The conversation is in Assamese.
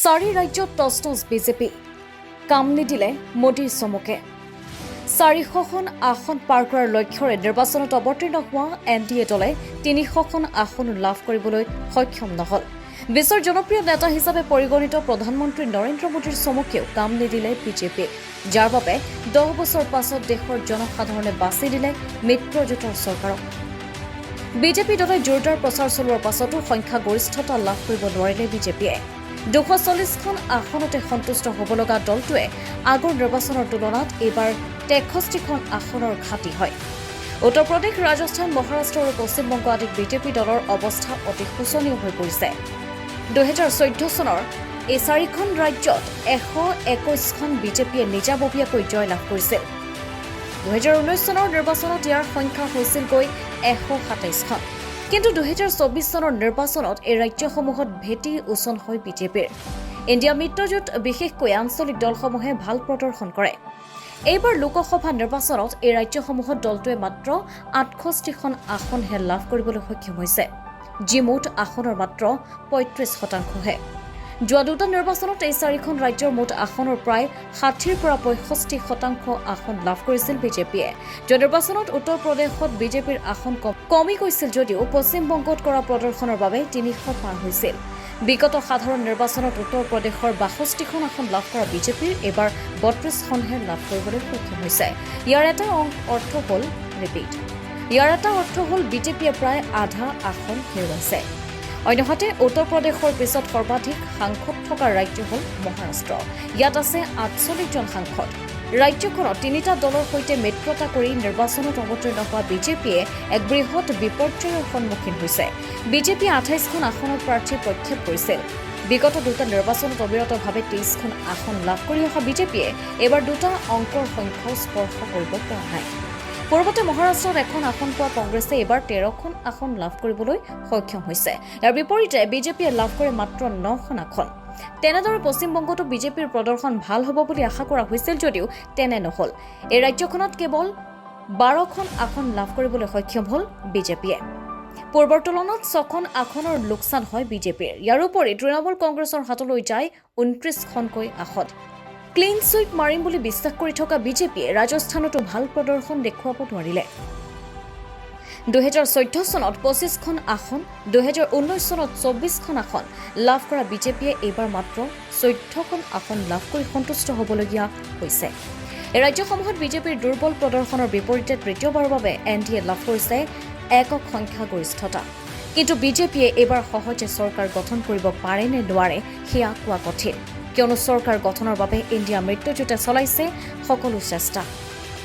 চাৰি ৰাজ্যত তচনচ বিজেপি কাম নিদিলে মোদীৰ চমুকে 400খন আসন পাৰ কৰাৰ লক্ষ্যৰে নিৰ্বাচনত অৱতীৰ্ণ হোৱা এনডিএ দলে 300খন আসন লাভ কৰিবলৈ সক্ষম নহল। বিশ্বৰ জনপ্ৰিয় নেতা হিচাপে পৰিগণিত প্ৰধানমন্ত্ৰী নৰেন্দ্ৰ মোদীৰ চমুকেও কাম নিদিলে বিজেপি, যাৰ বাবে 10 বছৰ পাছত দেশৰ জনসাধাৰণে বাছি দিলে মিত্ৰজোঁটৰ চৰকাৰক। বিজেপি দলে জোৰদাৰ প্ৰচাৰ চলোৱাৰ পাছতো সংখ্যাগৰিষ্ঠতা লাভ কৰিব নোৱাৰিলে বিজেপিয়ে। 240খন আসনতে সন্তুষ্ট হ'ব লগা দলটোৱে আগৰ নিৰ্বাচনৰ তুলনাত এইবাৰ 63খন আসনৰ ঘাটি হয়। উত্তৰ প্ৰদেশ, ৰাজস্থান, মহাৰাষ্ট্ৰ আৰু পশ্চিমবংগ আদিত বিজেপি দলৰ অৱস্থা অতি শোচনীয় হৈ পৰিছে। 2014 চনৰ এই 4খন ৰাজ্যত 121খন বিজেপিয়ে নিজাববীয়াকৈ জয় লাভ কৰিছিল। 2019 চনৰ নিৰ্বাচনত ইয়াৰ সংখ্যা হৈছিলগৈ 127খন। কিন্তু 2024 চনৰ নিৰ্বাচনত এই ৰাজ্যসমূহত ভেটি উচন হয় বিজেপিৰ। ইণ্ডিয়া মিত্ৰজোঁট বিশেষকৈ আঞ্চলিক দলসমূহে ভাল প্ৰদৰ্শন কৰে। এইবাৰ লোকসভা নিৰ্বাচনত এই ৰাজ্যসমূহত দলটোৱে মাত্ৰ 68খন আসনহে লাভ কৰিবলৈ সক্ষম হৈছে, যি মুঠ আসনৰ মাত্ৰ 35%হে। যোৱা দুটা নিৰ্বাচনত এই 4খন ৰাজ্যৰ মুঠ আসনৰ প্ৰায় 60ৰ পৰা 65% আসন লাভ কৰিছিল বিজেপিয়ে। যোৱা নিৰ্বাচনত উত্তৰ প্ৰদেশত বিজেপিৰ আসন কমি গৈছিল যদিও পশ্চিমবংগত কৰা প্ৰদৰ্শনৰ বাবে 300 পাৰ হৈছিল। বিগত সাধাৰণ নিৰ্বাচনত উত্তৰ প্ৰদেশৰ 62খন আসন লাভ কৰা বিজেপিৰ এইবাৰ 32খনহে লাভ কৰিবলৈ সক্ষম হৈছে। ইয়াৰ এটা অৰ্থ হ'ল বিজেপিয়ে প্ৰায় আধা আসন হেৰুৱাইছে। অন্যহাতে উত্তৰ প্ৰদেশৰ পিছত সৰ্বাধিক সাংসদ থকা ৰাজ্য হ'ল মহাৰাষ্ট্ৰ। ইয়াত আছে 48জন সাংসদ। ৰাজ্যখনত 3টা দলৰ সৈতে মিত্ৰতা কৰি নিৰ্বাচনত অৱতীৰ্ণ হোৱা বিজেপিয়ে এক বৃহৎ বিপৰ্যয়ৰ সন্মুখীন হৈছে। বিজেপিয়ে 28খন আসনৰ প্ৰাৰ্থী প্ৰক্ষেপ কৰিছিল। বিগত দুটা নিৰ্বাচনত অবিৰতভাৱে 23খন আসন লাভ কৰি অহা বিজেপিয়ে এইবাৰ দুটা অংকৰ সংখ্যাও স্পৰ্শ কৰিব পৰা নাই। পূৰ্বতে মহাৰাষ্ট্ৰত এখন আসন পোৱা কংগ্ৰেছে এইবাৰ 13খন আসন লাভ কৰিবলৈ সক্ষম হৈছে। ইয়াৰ বিপৰীতে বিজেপিয়ে লাভ কৰে মাত্ৰ 9খন আসন। তেনেদৰে পশ্চিমবংগতো বিজেপিৰ প্ৰদৰ্শন ভাল হ'ব বুলি আশা কৰা হৈছিল যদিও তেনে নহল। এই ৰাজ্যখনত কেৱল 12খন আসন লাভ কৰিবলৈ সক্ষম হ'ল বিজেপিয়ে। পূৰ্বৰ তুলনাত 6খন আসনৰ লোকচান হয় বিজেপিৰ। ইয়াৰ উপৰি তৃণমূল কংগ্ৰেছৰ হাতলৈ যায় 29খনকৈ আসন। ক্লিন ছুইপ মাৰিম বুলি বিশ্বাস কৰি থকা বিজেপিয়ে ৰাজস্থানতো ভাল প্ৰদৰ্শন দেখুৱাব নোৱাৰিলে। 2014 চনত 25খন আসন, 2019 চনত 24খন আসন লাভ কৰা বিজেপিয়ে এইবাৰ মাত্ৰ 14খন আসন লাভ কৰি সন্তুষ্ট হ'বলগীয়া হৈছে। এই ৰাজ্যসমূহত বিজেপিৰ দুৰ্বল প্ৰদৰ্শনৰ বিপৰীতে তৃতীয়বাৰৰ বাবে এনডিএ লাভ কৰিছে একক সংখ্যাগৰিষ্ঠতা। কিন্তু বিজেপিয়ে এইবাৰ সহজে চৰকাৰ গঠন কৰিব পাৰে নে নোৱাৰে সেয়া কোৱা কঠিন, কিয়নো চৰকাৰ গঠনৰ বাবে ইণ্ডিয়া মিত্ৰজোঁটে চলাইছে সকলো চেষ্টা।